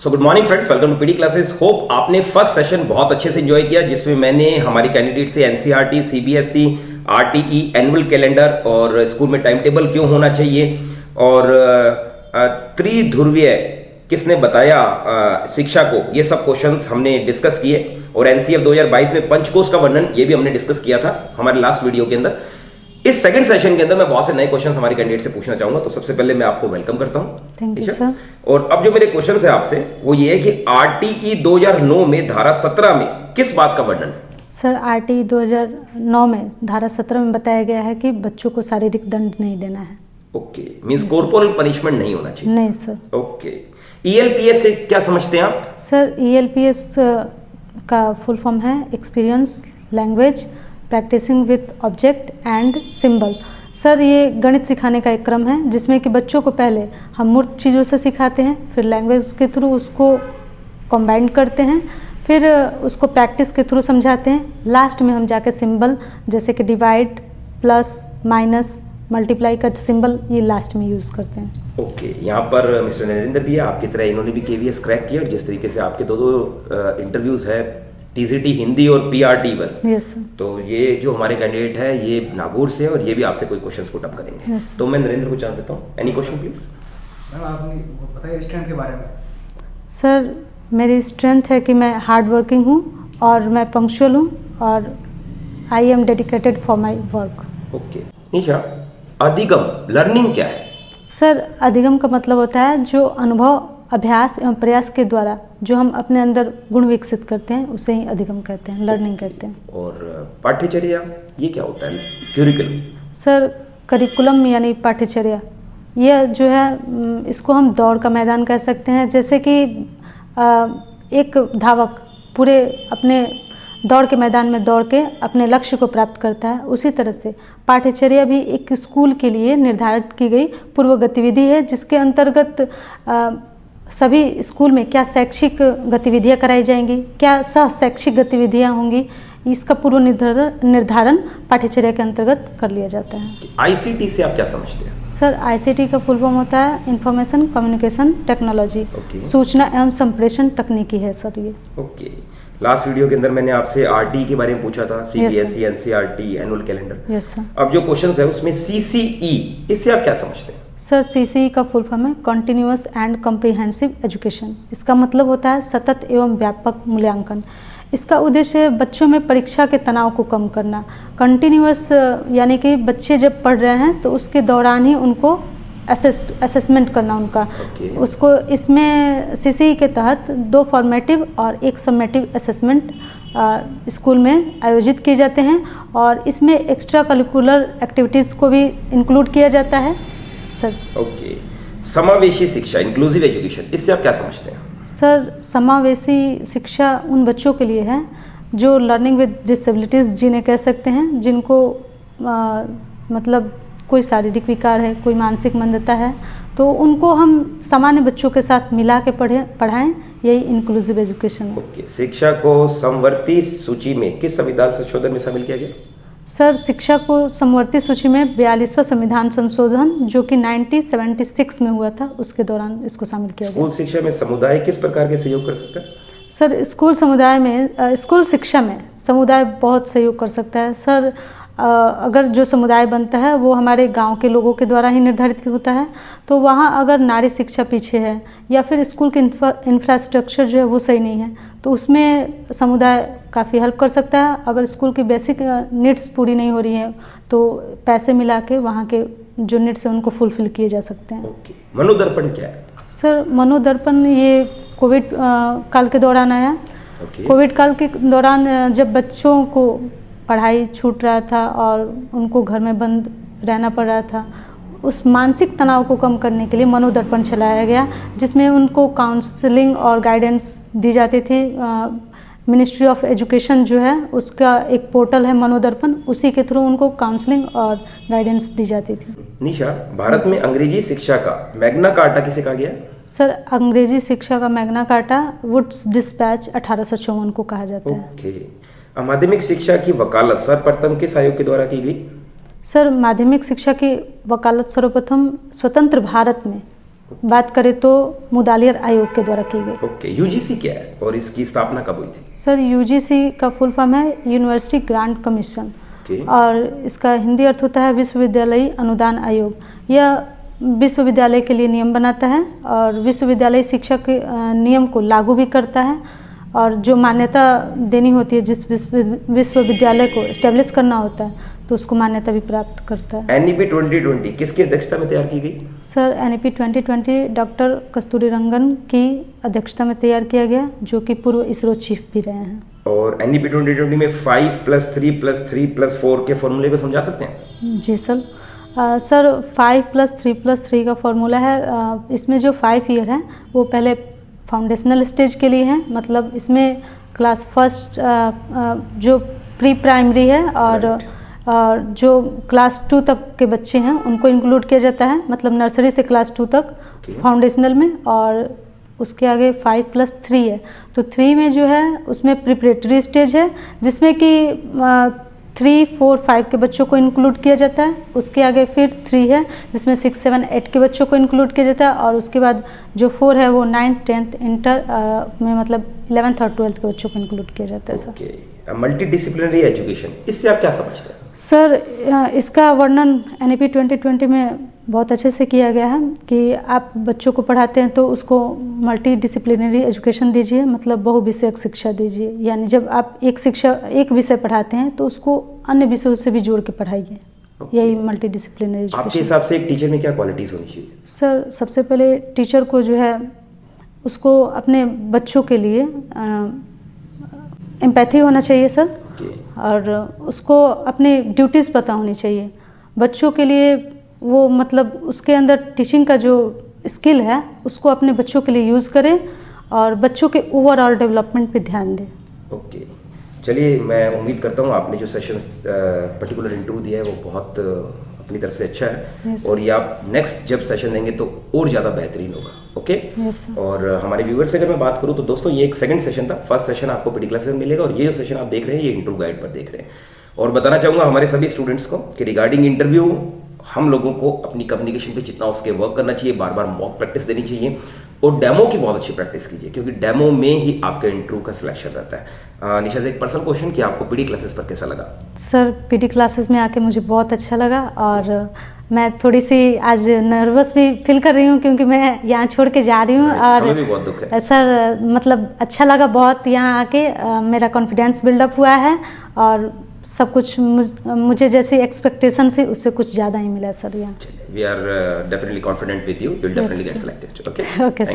So good morning friends, welcome to PD classes. Hope आपने first session बहुत अच्छे से एंजॉय किया, जिसमें मैंने हमारी कैंडिडेट से NCERT, CBSE, RTE, annual calendar और स्कूल में टाइम टेबल क्यों होना चाहिए और त्रिध्रुवीय किसने बताया शिक्षा को, ये सब क्वेश्चंस हमने डिस्कस किए। और एनसीएफ 2022 में पंचकोश का वर्णन ये भी हमने डिस्कस किया था हमारे लास्ट वीडियो के अंदर। इस सेकंड सेशन के अंदर मैं बहुत से नए क्वेश्चंस हमारे कैंडिडेट से पूछना चाहूंगा। तो सबसे पहले मैं आपको वेलकम करता हूं। Thank you sir. और अब जो मेरे क्वेश्चंस है आपसे वो ये है कि आरटीई 2009 में धारा 17 में किस बात का वर्णन है? सर, आरटीई 2009 में धारा 17 में बताया गया है कि बच्चों को शारीरिक दंड नहीं देना है। ओके, मींस कॉर्पोरल पनिशमेंट नहीं होना चाहिए। नहीं सर। ओके, ईएलपीएस से क्या समझते हैं आप? सर, ईएलपीएस का फुल फॉर्म है experience language practising with object and symbol. Sir, ये गणित सिखाने का एक क्रम है जिसमें कि बच्चों को पहले हम मूर्त चीज़ों से सिखाते हैं, फिर लैंग्वेज के थ्रू उसको कंबाइन करते हैं, फिर उसको प्रैक्टिस के थ्रू समझाते हैं, लास्ट में हम जाके सिंबल जैसे कि डिवाइड, प्लस, माइनस, मल्टीप्लाई का सिंबल ये लास्ट में यूज़ करते हैं। ओके, यहाँ पर मिस्टर नरेंद्र भी है आपकी तरह, इन्होंने भी केवीएस क्रैक किया और जिस तरीके से आपके दो इंटरव्यूज है टीजीटी हिंदी और पीआरटी वन। Yes sir. तो ये जो हमारे कैंडिडेट है ये नागौर से है और ये भी आपसे कोई क्वेश्चंस पुट अप करेंगे। Yes. तो मैं नरेंद्र को चांस देता हूँ। Any question please. मैम, आपने बताइए स्ट्रेंथ के बारे में। सर, मेरी स्ट्रेंथ है कि मैं हार्ड वर्किंग हूँ और मैं पंक्चुअल हूँ और I am dedicated for my work. Okay Nisha, अधिगम लर्निंग क्या है? सर, अधिगम का मतलब होता है जो अनुभव, अभ्यास एवं प्रयास के द्वारा जो हम अपने अंदर गुण विकसित करते हैं उसे ही अधिगम कहते हैं, लर्निंग कहते हैं। और पाठ्यचर्या ये क्या होता है? क्यूरिकुलम। सर, करिकुलम यानी पाठ्यचर्या, यह जो है इसको हम दौड़ का मैदान कह सकते हैं। जैसे कि एक धावक पूरे अपने दौड़ के मैदान में दौड़ के अपने लक्ष्य को प्राप्त करता है, उसी तरह से पाठ्यचर्या भी एक स्कूल के लिए निर्धारित की गई पूर्व गतिविधि है, जिसके अंतर्गत सभी स्कूल में क्या शैक्षिक गतिविधियां कराई जाएंगी, क्या सह शैक्षिक गतिविधियां होंगी, इसका पूर्व निर्धारण पाठ्यचर्या के अंतर्गत कर लिया जाता है। आईसीटी से आप क्या समझते हैं? सर, आईसीटी का फुल फॉर्म होता है इंफॉर्मेशन कम्युनिकेशन टेक्नोलॉजी। सूचना एवं संप्रेषण तकनीकी है सर ये। ओके, लास्ट वीडियो के अंदर मैंने आपसे आरटी के बारे में पूछा था, CBSE, NCERT, annual calendar. Yes sir. अब जो क्वेश्चंस है उसमें सीसीई, इससे आप क्या समझते हैं? सर, सीसीई का फुल फॉर्म है कॉन्टिन्यूअस एंड कॉम्प्रिहेंसिव एजुकेशन। इसका मतलब होता है सतत एवं व्यापक मूल्यांकन। इसका उद्देश्य है बच्चों में परीक्षा के तनाव को कम करना। कंटिन्यूअस यानी कि बच्चे जब पढ़ रहे हैं तो उसके दौरान ही उनको असेसमेंट करना उनका। उसको इसमें सीसीई के तहत 2 फॉर्मेटिव और 1 समेटिव असेसमेंट स्कूल में आयोजित किए जाते हैं और इसमें एक्स्ट्रा करिकुलर एक्टिविटीज़ को भी इंक्लूड किया जाता है सर। ओके, समावेशी शिक्षा इंक्लूसिव एजुकेशन, इससे आप क्या समझते हैं? सर, समावेशी शिक्षा उन बच्चों के लिए है जो लर्निंग विद डिसेबिलिटीज़ जिन्हें कह सकते हैं, जिनको मतलब कोई शारीरिक विकार है, कोई मानसिक मंदता है, तो उनको हम सामान्य बच्चों के साथ मिला के पढ़ाएं, यही इंक्लूसिव एजुकेशन है। ओके, शिक्षा को समवर्ती सूची में किस संविधान संशोधन में शामिल किया गया? सर, शिक्षा को समवर्ती सूची में 42वां संविधान संशोधन जो कि 1976 में हुआ था उसके दौरान इसको शामिल किया गया। स्कूल शिक्षा में समुदाय किस प्रकार के सहयोग कर सकता है? सर, स्कूल शिक्षा में समुदाय बहुत सहयोग कर सकता है। सर, अगर जो समुदाय बनता है वो हमारे गांव के लोगों के द्वारा ही निर्धारित होता है, तो वहाँ अगर नारी शिक्षा पीछे है या फिर स्कूल के इंफ्रास्ट्रक्चर जो है वो सही नहीं है, तो उसमें समुदाय काफ़ी हेल्प कर सकता है। अगर स्कूल की बेसिक नीड्स पूरी नहीं हो रही हैं तो पैसे मिला के वहाँ के जो नीड्स हैं उनको फुलफिल किए जा सकते हैं। ओके, मनोदर्पण क्या है? सर, मनोदर्पण ये कोविड काल के दौरान आया। कोविड काल के दौरान जब बच्चों को पढ़ाई छूट रहा था और उनको घर में बंद रहना पड़ रहा था, उस मानसिक तनाव को कम करने के लिए मनोदर्पण चलाया गया, जिसमें उनको काउंसलिंग और गाइडेंस दी जाती थी। मिनिस्ट्री ऑफ एजुकेशन जो है उसका एक पोर्टल है मनोदर्पण, उसी के थ्रू उनको काउंसलिंग और गाइडेंस दी जाती थी। निशा, भारत में अंग्रेजी शिक्षा का मैग्ना कार्टा किसे कहा गया? सर, अंग्रेजी शिक्षा का मैग्ना कार्टा वुड्स डिस्पैच 1854 को कहा जाता है। ओके, माध्यमिक शिक्षा की वकालत सर्वप्रथम किस आयोग के द्वारा की गई? सर, माध्यमिक शिक्षा की वकालत सर्वप्रथम स्वतंत्र भारत में बात करें तो मुदालियर आयोग के द्वारा की गई। ओके, यूजीसी क्या है और इसकी स्थापना कब हुई थी? सर यूजीसी का फुल फॉर्म है यूनिवर्सिटी ग्रांट कमीशन और इसका हिंदी अर्थ होता है विश्वविद्यालय अनुदान आयोग। यह विश्वविद्यालय के लिए नियम बनाता है और विश्वविद्यालय शिक्षा के नियम को लागू भी करता है और जो मान्यता देनी होती है जिस विश्वविद्यालय को एस्टेब्लिश करना होता है तो उसको मान्यता भी प्राप्त करता है। एनईपी 2020 किसकी अध्यक्षता में तैयार की गई? सर एनईपी 2020 डॉक्टर कस्तूरी रंगन की अध्यक्षता में तैयार किया गया जो कि पूर्व इसरो चीफ भी रहे हैं। और एनईपी 2020 में 5+3+3+4 के फॉर्मूले को समझा सकते हैं? जी सर। सर 5+3+3 का फॉर्मूला है, इसमें जो 5 ईयर है वो पहले फाउंडेशनल स्टेज के लिए है, मतलब इसमें क्लास फर्स्ट जो प्री प्राइमरी है और जो क्लास 2 तक के बच्चे हैं उनको इंक्लूड किया जाता है, मतलब नर्सरी से क्लास 2 तक फाउंडेशनल में। और उसके आगे 5+3 है तो 3 में जो है उसमें प्रिपरेटरी स्टेज है जिसमें कि 3, 4, 5 के बच्चों को इंक्लूड किया जाता है। उसके आगे फिर 3 है जिसमें 6, 7, 8 के बच्चों को इंक्लूड किया जाता है और उसके बाद जो 4 है वो 9th, 10th इंटर में मतलब 11th और 12th के बच्चों को इंक्लूड किया जाता है। सर मल्टी डिसिप्लिनरी एजुकेशन, इससे आप क्या समझते हैं? सर इसका वर्णन एनईपी 2020 में बहुत अच्छे से किया गया है कि आप बच्चों को पढ़ाते हैं तो उसको मल्टी डिसिप्लिनरी एजुकेशन दीजिए, मतलब बहुविषयक शिक्षा दीजिए। यानी जब आप एक विषय पढ़ाते हैं तो उसको अन्य विषयों से भी जोड़ के पढ़ाइए। यही मल्टी डिसिप्लिनरी एजुकेशन। आपके हिसाब से एक टीचर में क्या क्वालिटीज होनी चाहिए? सर सबसे पहले टीचर को जो है उसको अपने बच्चों के लिए एम्पैथी होना चाहिए सर, और उसको अपनी ड्यूटीज़ पता होनी चाहिए बच्चों के लिए। वो मतलब उसके अंदर टीचिंग का जो स्किल है उसको अपने बच्चों के लिए यूज़ करें और बच्चों के ओवरऑल डेवलपमेंट पे ध्यान दें। ओके, चलिए मैं उम्मीद करता हूँ आपने जो सेशन पर्टिकुलर इंटरव्यू दिया है वो बहुत अपनी तरफ से अच्छा है और ये आप नेक्स्ट जब सेशन देंगे तो और ज़्यादा बेहतरीन होगा। ओके और हमारे व्यूअर्स से अगर मैं बात करूँ तो दोस्तों ये एक सेकंड सेशन था। फर्स्ट सेशन आपको पीडी क्लासेस में मिलेगा और ये जो सेशन आप देख रहे हैं ये इंटरव्यू गाइड पर देख रहे हैं। और बताना चाहूँगा हमारे सभी स्टूडेंट्स को कि रिगार्डिंग इंटरव्यू हम लोगों को अपनी कम्युनिकेशन पे जितना उसके वर्क करना चाहिए, बार बार मॉक प्रैक्टिस देनी चाहिए और डेमो की बहुत अच्छी प्रैक्टिस कीजिए क्योंकि डेमो में ही आपके इंटरव्यू का सिलेक्शन रहता है। निशा से एक पर्सनल क्वेश्चन कि आपको पीडी क्लासेस पर कैसा लगा? सर पीडी क्लासेस में आके मुझे बहुत अच्छा लगा और मैं थोड़ी सी आज नर्वस भी फील कर रही हूँ क्योंकि मैं यहाँ छोड़ के जा रही हूँ और हमें भी बहुत दुख है। सर मतलब अच्छा लगा बहुत यहाँ आके, मेरा कॉन्फिडेंस बिल्डअप हुआ है और सब कुछ मुझे जैसी एक्सपेक्टेशन से उससे कुछ ज़्यादा ही मिला सर यहाँ। We are definitely confident with you, you will definitely get selected. Okay.